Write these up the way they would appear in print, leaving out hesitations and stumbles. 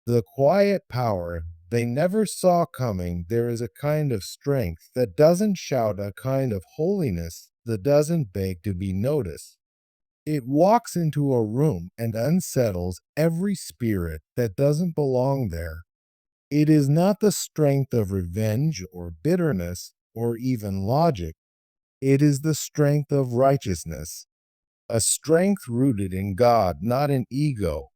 The quiet power they never saw coming. There is a kind of strength that doesn't shout, a kind of holiness that doesn't beg to be noticed. It walks into a room and unsettles every spirit that doesn't belong there. It is not the strength of revenge or bitterness or even logic. It is the strength of righteousness, a strength rooted in God, not in ego.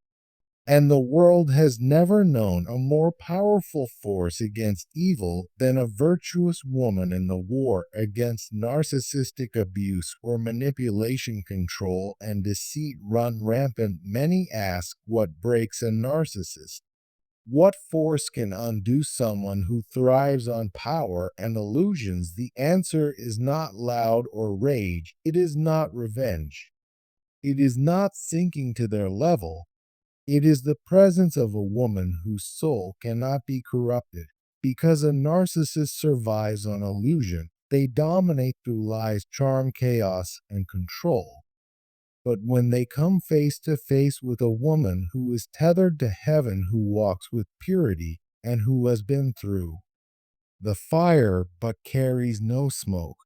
And the world has never known a more powerful force against evil than a virtuous woman in the war against narcissistic abuse or manipulation. Control and deceit run rampant. Many ask, what breaks a narcissist? What force can undo someone who thrives on power and illusions? The answer is not loud or rage. It is not revenge. It is not sinking to their level. It is the presence of a woman whose soul cannot be corrupted. Because a narcissist survives on illusion, they dominate through lies, charm, chaos, and control. But when they come face to face with a woman who is tethered to heaven, who walks with purity, and who has been through the fire but carries no smoke,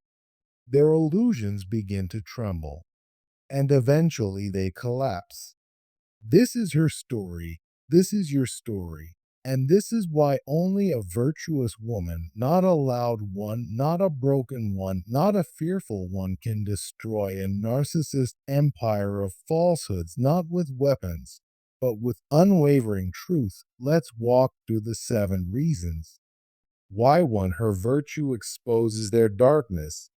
their illusions begin to tremble, and eventually they collapse. This is her story. This is your story. And this is why only a virtuous woman, not a loud one, not a broken one, not a fearful one, can destroy a narcissist empire of falsehoods, not with weapons, but with unwavering truth. Let's walk through the 7 reasons why. 1. Her virtue exposes their darkness.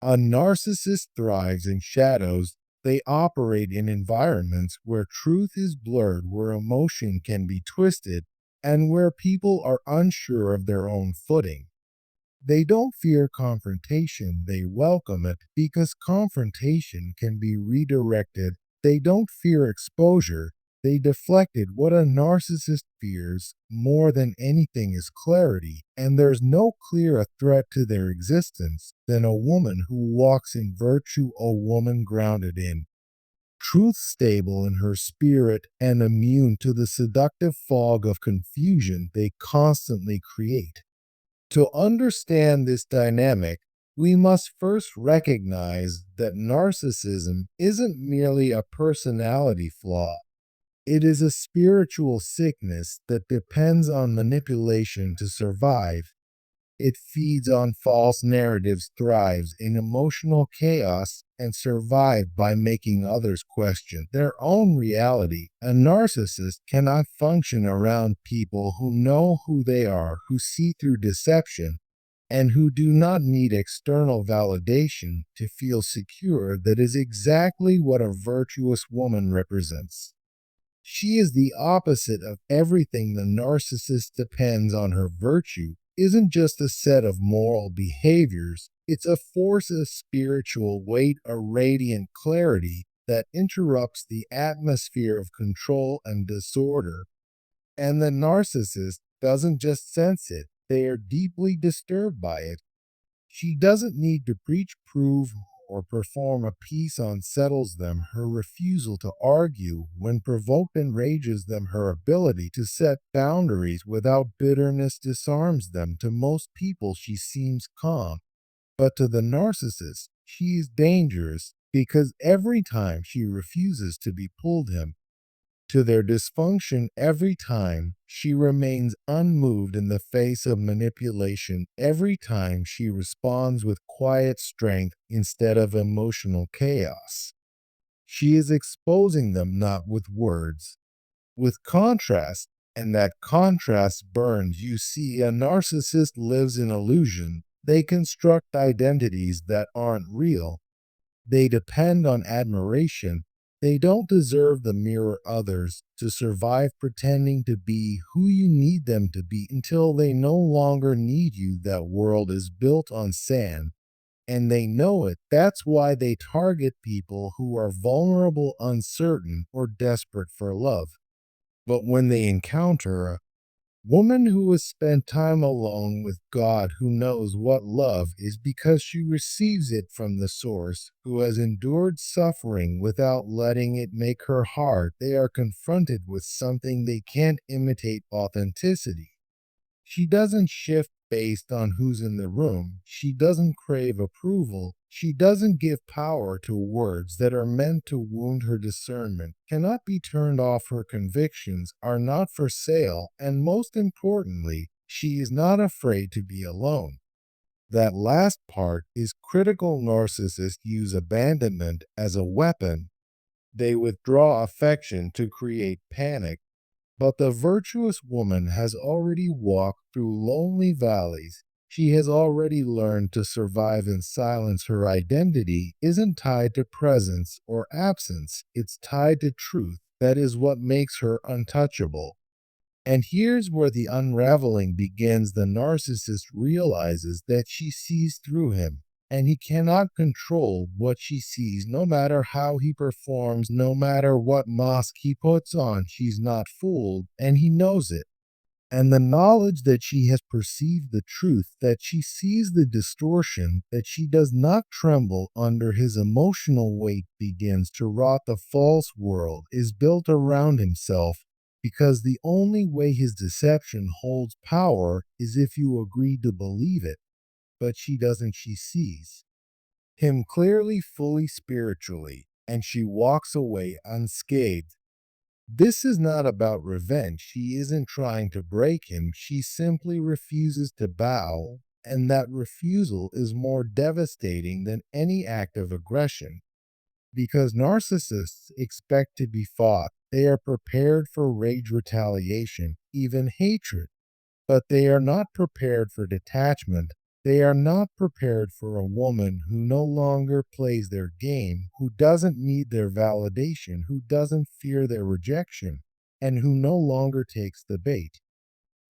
A narcissist thrives in shadows. They operate in environments where truth is blurred, where emotion can be twisted, and where people are unsure of their own footing. They don't fear confrontation, they welcome it because confrontation can be redirected. They don't fear exposure, they deflect it. What a narcissist fears more than anything is clarity, and there's no clearer threat to their existence than a woman who walks in virtue, a woman grounded in truth, stable in her spirit, and immune to the seductive fog of confusion they constantly create. To understand this dynamic, we must first recognize that narcissism isn't merely a personality flaw. It is a spiritual sickness that depends on manipulation to survive. It feeds on false narratives, thrives in emotional chaos, and survives by making others question their own reality. A narcissist cannot function around people who know who they are, who see through deception, and who do not need external validation to feel secure. That is exactly what a virtuous woman represents. She is the opposite of everything the narcissist depends on. Her virtue isn't just a set of moral behaviors, it's a force of spiritual weight, a radiant clarity that interrupts the atmosphere of control and disorder. And the narcissist doesn't just sense it, they are deeply disturbed by it. She doesn't need to preach, prove, or perform. A peace unsettles them. Her refusal to argue when provoked enrages them. Her ability to set boundaries without bitterness disarms them. To most people, she seems calm, but to the narcissist, she is dangerous because every time she refuses to be pulled him to their dysfunction, every time she remains unmoved in the face of manipulation, every time she responds with quiet strength instead of emotional chaos. She is exposing them not with words, with contrast, and that contrast burns. You see, a narcissist lives in illusion. They construct identities that aren't real. They depend on admiration. They don't deserve the mirror others to survive, pretending to be who you need them to be until they no longer need you. That world is built on sand, and they know it. That's why they target people who are vulnerable, uncertain, or desperate for love. But when they encounter Woman who has spent time alone with God, who knows what love is because she receives it from the source, who has endured suffering without letting it make her hard. They are confronted with something they can't imitate: authenticity. She doesn't shift based on who's in the room. She doesn't crave approval. She doesn't give power to words that are meant to wound her discernment, cannot be turned off. Her convictions are not for sale, and most importantly, she is not afraid to be alone. That last part is critical. Narcissists use abandonment as a weapon. They withdraw affection to create panic, but the virtuous woman has already walked through lonely valleys. She has already learned to survive in silence. Her identity isn't tied to presence or absence, it's tied to truth. That is what makes her untouchable. And here's where the unraveling begins. The narcissist realizes that she sees through him, and he cannot control what she sees, no matter how he performs, no matter what mask he puts on. She's not fooled, and he knows it. And the knowledge that she has perceived the truth, that she sees the distortion, that she does not tremble under his emotional weight, begins to rot. The false world is built around himself, because the only way his deception holds power is if you agree to believe it. But she doesn't. She sees him clearly, fully, spiritually, and she walks away unscathed. This is not about revenge. She isn't trying to break him. She simply refuses to bow, and that refusal is more devastating than any act of aggression. Because narcissists expect to be fought, they are prepared for rage, retaliation, even hatred. But they are not prepared for detachment. They are not prepared for a woman who no longer plays their game, who doesn't need their validation, who doesn't fear their rejection, and who no longer takes the bait.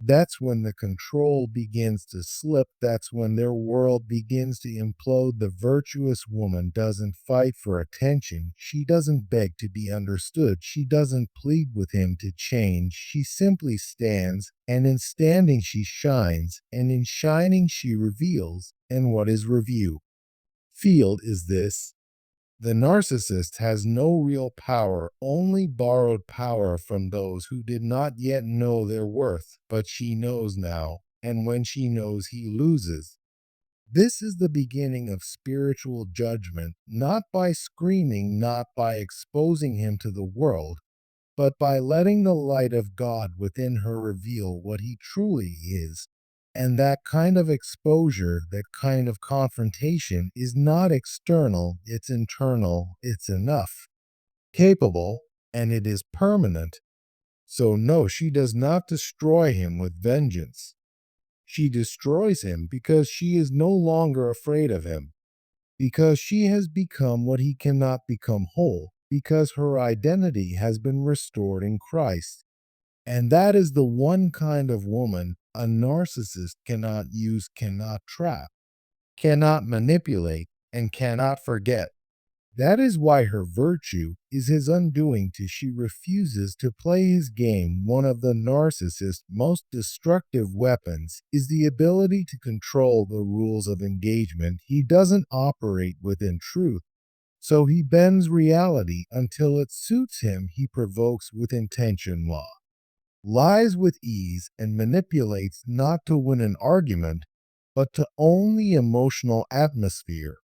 That's when the control begins to slip. That's when their world begins to implode. The virtuous woman doesn't fight for attention. She doesn't beg to be understood. She doesn't plead with him to change. She simply stands, and in standing she shines, and in shining she reveals. And what is review? Field is this. The narcissist has no real power, only borrowed power from those who did not yet know their worth, but she knows now, and when she knows, he loses. This is the beginning of spiritual judgment, not by screaming, not by exposing him to the world, but by letting the light of God within her reveal what he truly is. And that kind of exposure, that kind of confrontation is not external, it's internal, it's enough, capable, and it is permanent. So, no, she does not destroy him with vengeance. She destroys him because she is no longer afraid of him, because she has become what he cannot become: whole, because her identity has been restored in Christ. And that is the one kind of woman a narcissist cannot use, cannot trap, cannot manipulate, and cannot forget. That is why her virtue is his undoing till she refuses to play his game. One of the narcissist's most destructive weapons is the ability to control the rules of engagement. He doesn't operate within truth, so he bends reality until it suits him. He provokes with intention, lies with ease, and manipulates not to win an argument, but to own the emotional atmosphere.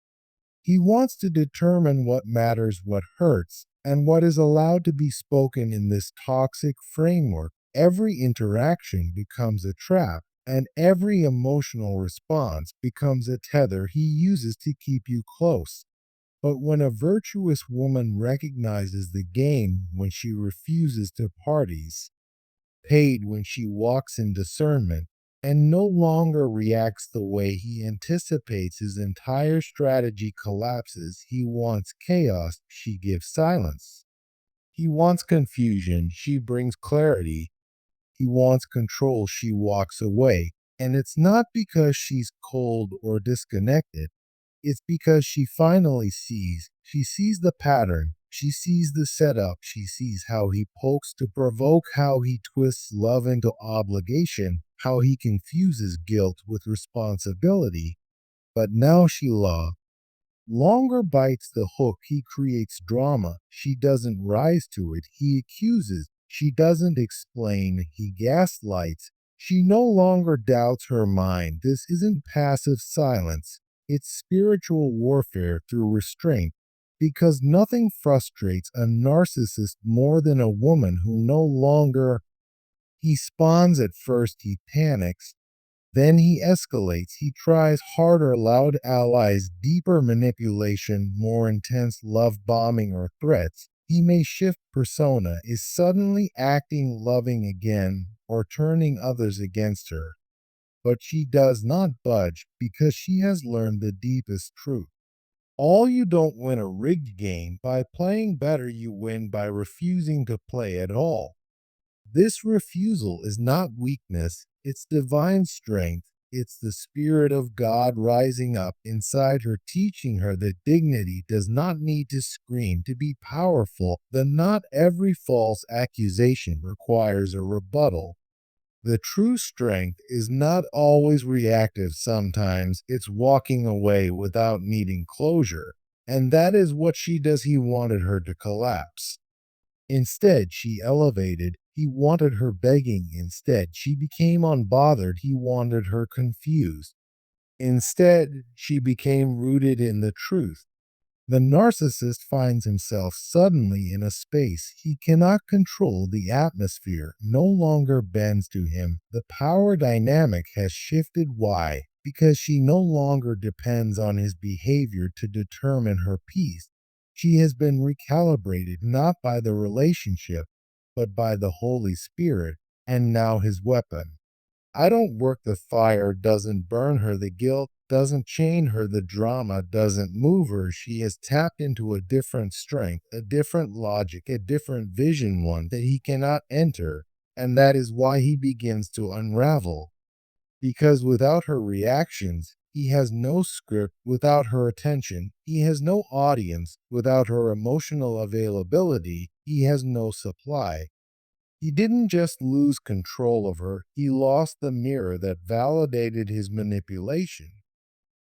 He wants to determine what matters, what hurts, and what is allowed to be spoken in this toxic framework. Every interaction becomes a trap, and every emotional response becomes a tether he uses to keep you close. But when a virtuous woman recognizes the game, when she refuses to parties, paid, when she walks in discernment, and no longer reacts the way he anticipates, his entire strategy collapses. He wants chaos, she gives silence. He wants confusion, she brings clarity. He wants control, she walks away. And it's not because she's cold or disconnected. It's because she finally sees. She sees the pattern. She sees the setup. She sees how he pokes to provoke, how he twists love into obligation, how he confuses guilt with responsibility. But now she longer bites the hook. He creates drama. She doesn't rise to it. He accuses. She doesn't explain. He gaslights. She no longer doubts her mind. This isn't passive silence. It's spiritual warfare through restraint. Because nothing frustrates a narcissist more than a woman who no longer. He spawns at first, he panics, then he escalates. He tries harder, loud allies, deeper manipulation, more intense love bombing or threats. He may shift persona, is suddenly acting loving again, or turning others against her. But she does not budge because she has learned the deepest truth. All you don't win a rigged game by playing better, you win by refusing to play at all. This refusal is not weakness, it's divine strength. It's the Spirit of God rising up inside her, teaching her that dignity does not need to scream to be powerful, that not every false accusation requires a rebuttal. The true strength is not always reactive, sometimes it's walking away without needing closure. And that is what she does. He wanted her to collapse. Instead, she elevated. He wanted her begging. Instead, she became unbothered. He wanted her confused. Instead, she became rooted in the truth. The narcissist finds himself suddenly in a space he cannot control. The atmosphere no longer bends to him. The power dynamic has shifted. Why? Because she no longer depends on his behavior to determine her peace. She has been recalibrated not by the relationship, but by the Holy Spirit, and now his weapon. I don't work. The fire doesn't burn her, the guilt doesn't chain her, the drama doesn't move her. She has tapped into a different strength, a different logic, a different vision, one that he cannot enter. And that is why he begins to unravel. Because without her reactions, he has no script. Without her attention, he has no audience. Without her emotional availability, he has no supply. He didn't just lose control of her, he lost the mirror that validated his manipulation.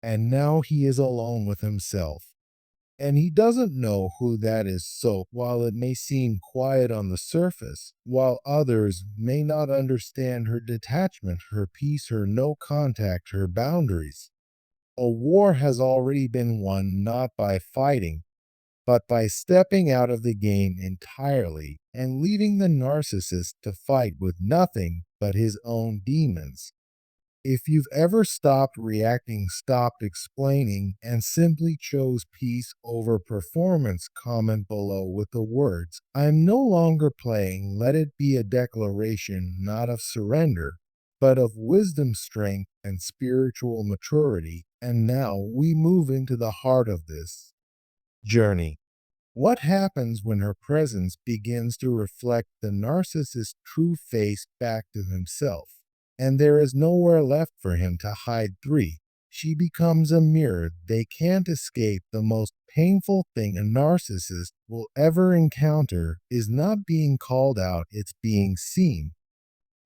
And now he is alone with himself. And he doesn't know who that is. So, while it may seem quiet on the surface, while others may not understand her detachment, her peace, her no contact, her boundaries, a war has already been won, not by fighting, but by stepping out of the game entirely and leaving the narcissist to fight with nothing but his own demons. If you've ever stopped reacting, stopped explaining, and simply chose peace over performance, comment below with the words, "I'm no longer playing." Let it be a declaration not of surrender, but of wisdom, strength, and spiritual maturity. And now we move into the heart of this journey. What happens when her presence begins to reflect the narcissist's true face back to himself, and there is nowhere left for him to hide? 3. She becomes a mirror they can't escape. The most painful thing a narcissist will ever encounter is not being called out, it's being seen.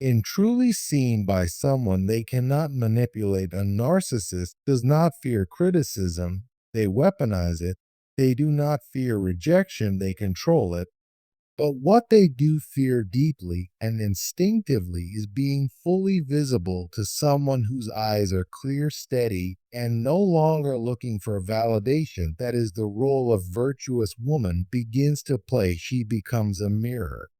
In truly seen by someone they cannot manipulate, a narcissist does not fear criticism, they weaponize it. They do not fear rejection, they control it. But what they do fear deeply and instinctively is being fully visible to someone whose eyes are clear, steady, and no longer looking for validation. That is the role a virtuous woman begins to play. She becomes a mirror.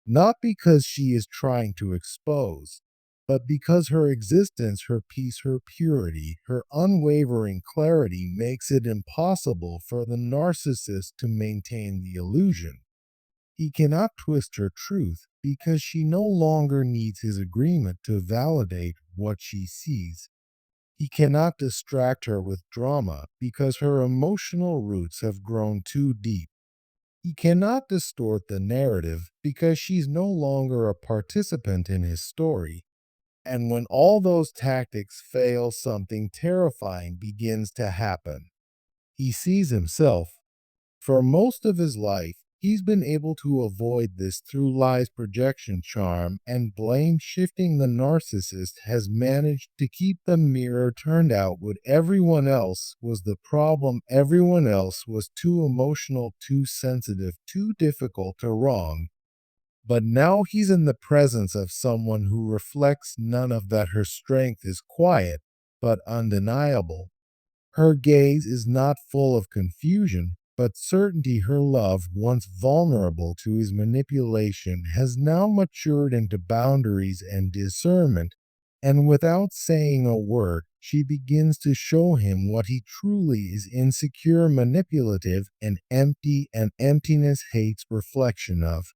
Not because she is trying to expose, but because her existence, her peace, her purity, her unwavering clarity makes it impossible for the narcissist to maintain the illusion. He cannot twist her truth because she no longer needs his agreement to validate what she sees. He cannot distract her with drama because her emotional roots have grown too deep. He cannot distort the narrative because she's no longer a participant in his story. And when all those tactics fail, something terrifying begins to happen. He sees himself. For most of his life, he's been able to avoid this through lies, projection, charm, and blame shifting. The narcissist has managed to keep the mirror turned outward. Everyone else was the problem. Everyone else was too emotional, too sensitive, too difficult to wrong. But now he's in the presence of someone who reflects none of that. Her strength is quiet, but undeniable. Her gaze is not full of confusion, but certainty. Her love, once vulnerable to his manipulation, has now matured into boundaries and discernment, and without saying a word, she begins to show him what he truly is: insecure, manipulative, and empty, and emptiness hates reflection of.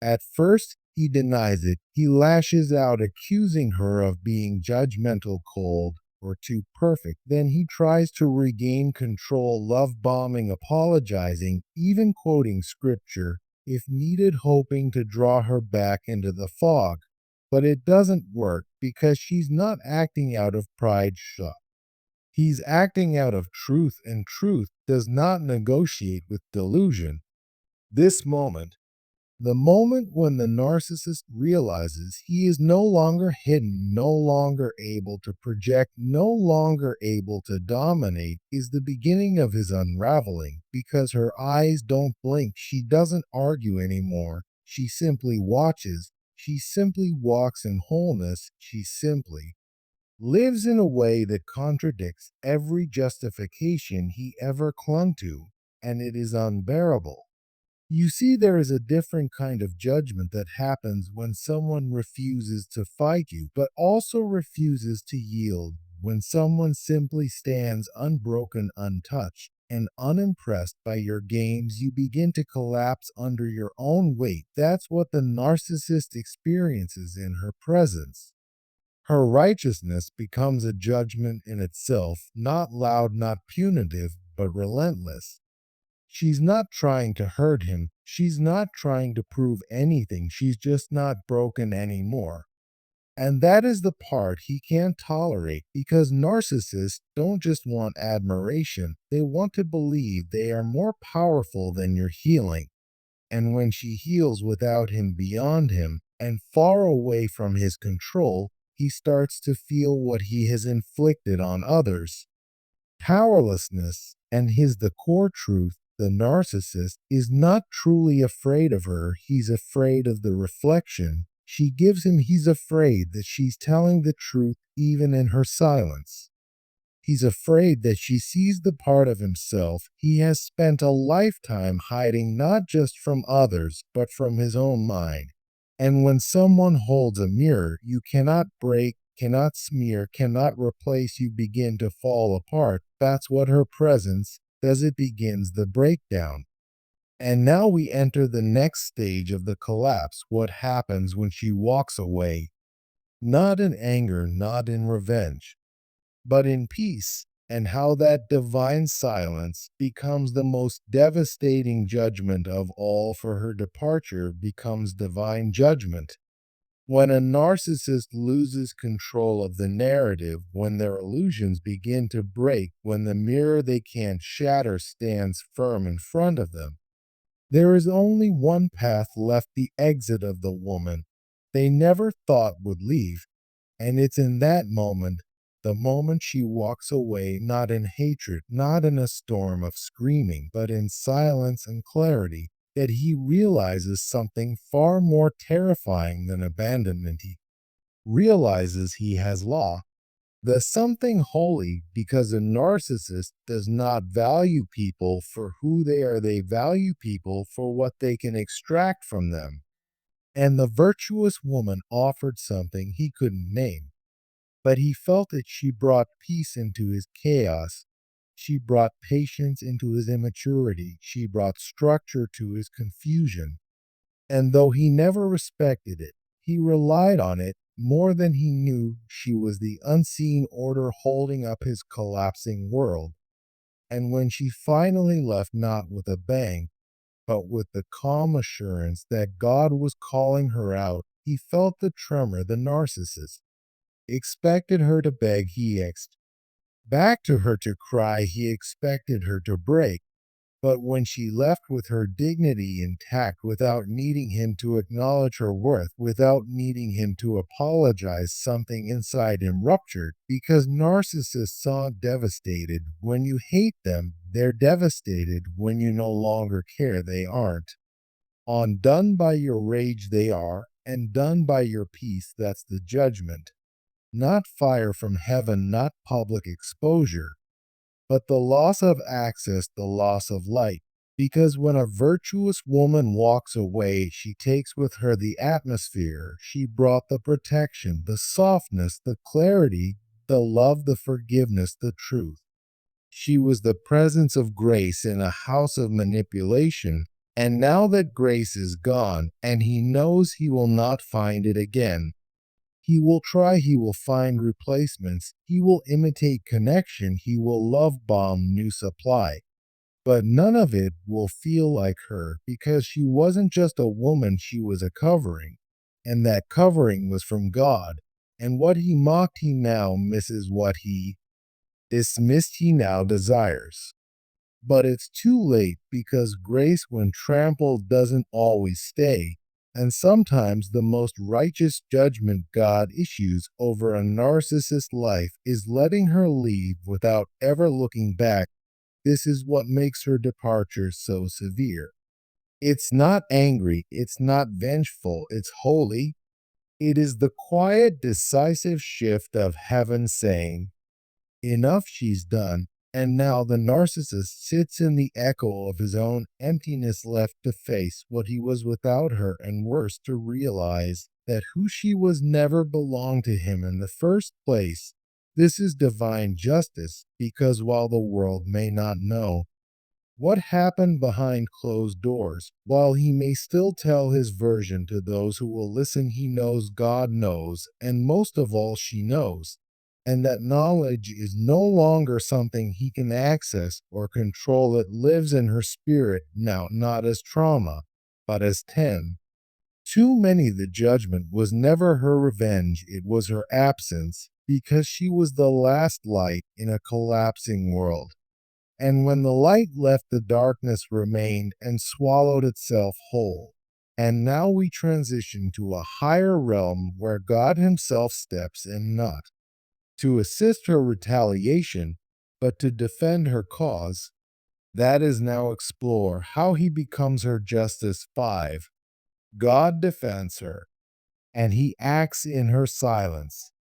At first, he denies it. He lashes out, accusing her of being judgmental, cold, or too perfect. Then he tries to regain control, love bombing, apologizing, even quoting scripture, if needed, hoping to draw her back into the fog. But it doesn't work because she's not acting out of pride. He's acting out of truth, and truth does not negotiate with delusion. This moment, the moment when the narcissist realizes he is no longer hidden, no longer able to project, no longer able to dominate, is the beginning of his unraveling, because her eyes don't blink. She doesn't argue anymore. She simply watches. She simply walks in wholeness. She simply lives in a way that contradicts every justification he ever clung to, and it is unbearable. You see, there is a different kind of judgment that happens when someone refuses to fight you, but also refuses to yield. When someone simply stands unbroken, untouched, and unimpressed by your games, you begin to collapse under your own weight. That's what the narcissist experiences in her presence. Her righteousness becomes a judgment in itself, not loud, not punitive, but relentless. She's not trying to hurt him. She's not trying to prove anything. She's just not broken anymore. And that is the part he can't tolerate, because narcissists don't just want admiration, they want to believe they are more powerful than your healing. And when she heals without him, beyond him, and far away from his control, he starts to feel what he has inflicted on others: powerlessness. And here's the core truth: the narcissist is not truly afraid of her, he's afraid of the reflection she gives him. He's afraid that she's telling the truth even in her silence. He's afraid that she sees the part of himself he has spent a lifetime hiding, not just from others, but from his own mind. And when someone holds a mirror you cannot break, cannot smear, cannot replace, you begin to fall apart. That's what her presence does. It begins the breakdown. And now we enter the next stage of the collapse: what happens when she walks away, not in anger, not in revenge, but in peace, and how that divine silence becomes the most devastating judgment of all. For her departure becomes divine judgment. When a narcissist loses control of the narrative, when their illusions begin to break, when the mirror they can't shatter stands firm in front of them, there is only one path left: the exit of the woman they never thought would leave. And it's in that moment, the moment she walks away, not in hatred, not in a storm of screaming, but in silence and clarity, that he realizes something far more terrifying than abandonment. He realizes he has law, the something holy, because a narcissist does not value people for who they are, they value people for what they can extract from them. And the virtuous woman offered something he couldn't name, but he felt that she brought peace into his chaos. She brought patience into his immaturity. She brought structure to his confusion. And though he never respected it, he relied on it more than he knew. She was the unseen order holding up his collapsing world. And when she finally left, not with a bang, but with the calm assurance that God was calling her out, he felt the tremor. The narcissist expected her to beg, he back to her to cry, he expected her to break. But when she left with her dignity intact without needing him to acknowledge her worth, without needing him to apologize, something inside him ruptured because narcissists aren't devastated when you hate them. They're devastated when you no longer care. They aren't. Undone by your rage, they are, and done by your peace. That's the judgment. Not fire from heaven, not public exposure, but the loss of access, the loss of light. Because when a virtuous woman walks away, she takes with her the atmosphere. She brought the protection, the softness, the clarity, the love, the forgiveness, the truth. She was the presence of grace in a house of manipulation. And now that grace is gone, and he knows he will not find it again, he will try, he will find replacements, he will imitate connection, he will love bomb new supply. But none of it will feel like her because she wasn't just a woman, she was a covering. And that covering was from God. And what he mocked, he now misses. What he dismissed, he now desires. But it's too late because grace, when trampled, doesn't always stay. And sometimes the most righteous judgment God issues over a narcissist life is letting her leave without ever looking back. This is what makes her departure so severe. It's not angry, it's not vengeful, it's holy. It is the quiet, decisive shift of heaven saying, enough, she's done. And now the narcissist sits in the echo of his own emptiness, left to face what he was without her, and worse, to realize that who she was never belonged to him in the first place. This is divine justice, because while the world may not know what happened behind closed doors, while he may still tell his version to those who will listen, he knows, God knows, and most of all, she knows. And that knowledge is no longer something he can access or control. It lives in her spirit now, not as trauma, but as 10. Too many, the judgment was never her revenge, it was her absence, because she was the last light in a collapsing world. And when the light left, the darkness remained and swallowed itself whole. And now we transition to a higher realm where God Himself steps in, not to assist her retaliation, but to defend her cause. That is now explore how He becomes her justice. 5. God defends her, and He acts in her silence.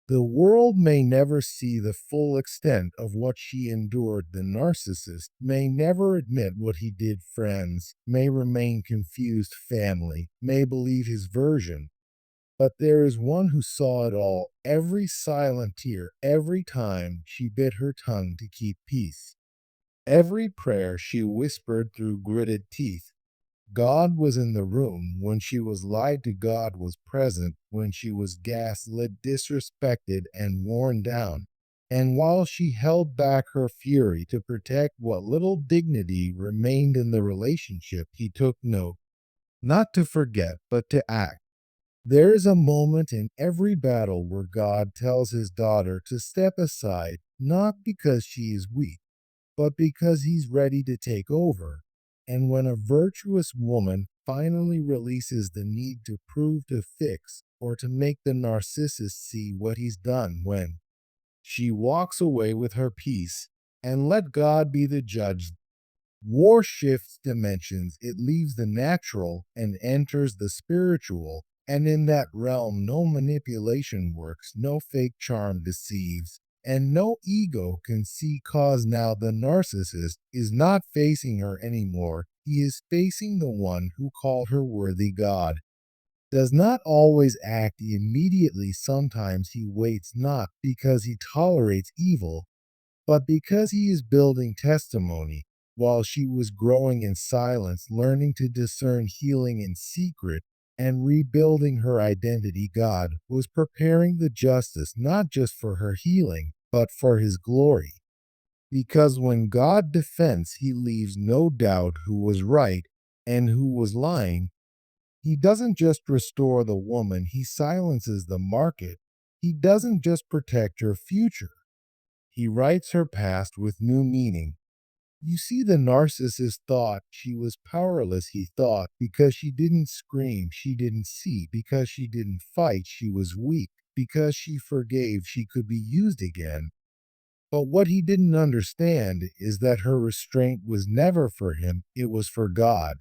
The world may never see the full extent of what she endured. The narcissist may never admit what he did. Friends may remain confused. Family may believe his version. But there is one who saw it all, every silent tear, every time she bit her tongue to keep peace, every prayer she whispered through gritted teeth. God was in the room when she was lied to. God was present when she was gaslit, disrespected, and worn down. And while she held back her fury to protect what little dignity remained in the relationship, he took note, not to forget, but to act. There is a moment in every battle where God tells his daughter to step aside, not because she is weak, but because he's ready to take over. And when a virtuous woman finally releases the need to prove, to fix, or to make the narcissist see what he's done, when she walks away with her peace and let God be the judge, war shifts dimensions. It leaves the natural and enters the spiritual. And in that realm, no manipulation works, no fake charm deceives, and no ego can see, cause now the narcissist is not facing her anymore. He is facing the one who called her worthy. God does not always act immediately. Sometimes he waits, not because he tolerates evil, but because he is building testimony. While she was growing in silence, learning to discern healing in secret, and rebuilding her identity, God was preparing the justice not just for her healing, but for his glory. Because when God defends, he leaves no doubt who was right and who was lying. He doesn't just restore the woman, he silences the market. He doesn't just protect her future, he writes her past with new meaning. You see, the narcissist thought she was powerless, he thought, because she didn't scream, she didn't see, because she didn't fight, she was weak, because she forgave, she could be used again. But what he didn't understand is that her restraint was never for him, it was for God.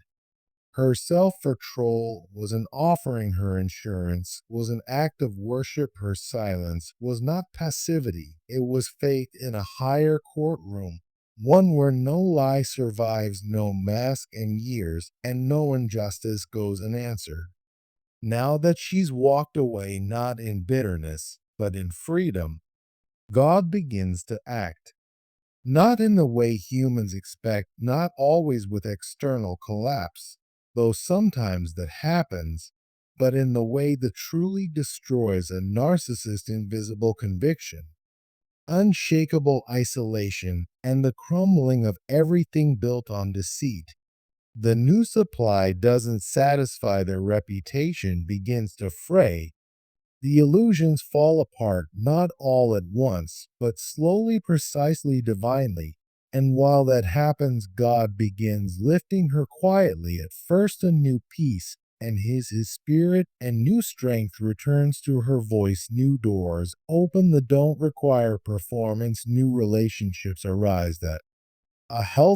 Her self control was an offering, her insurance was an act of worship, her silence was not passivity, it was faith in a higher courtroom, one where no lie survives, no mask and years, and no injustice goes unanswered. Now that she's walked away, not in bitterness, but in freedom, God begins to act. Not in the way humans expect, not always with external collapse, though sometimes that happens, but in the way that truly destroys a narcissist's invisible conviction, unshakable isolation, and the crumbling of everything built on deceit. The new supply doesn't satisfy, their reputation begins to fray, the illusions fall apart, not all at once, but slowly, precisely, divinely. And while that happens, God begins lifting her quietly, at first a new peace, and his spirit and new strength returns to her voice. New doors open that don't require performance, new relationships arise that a healthy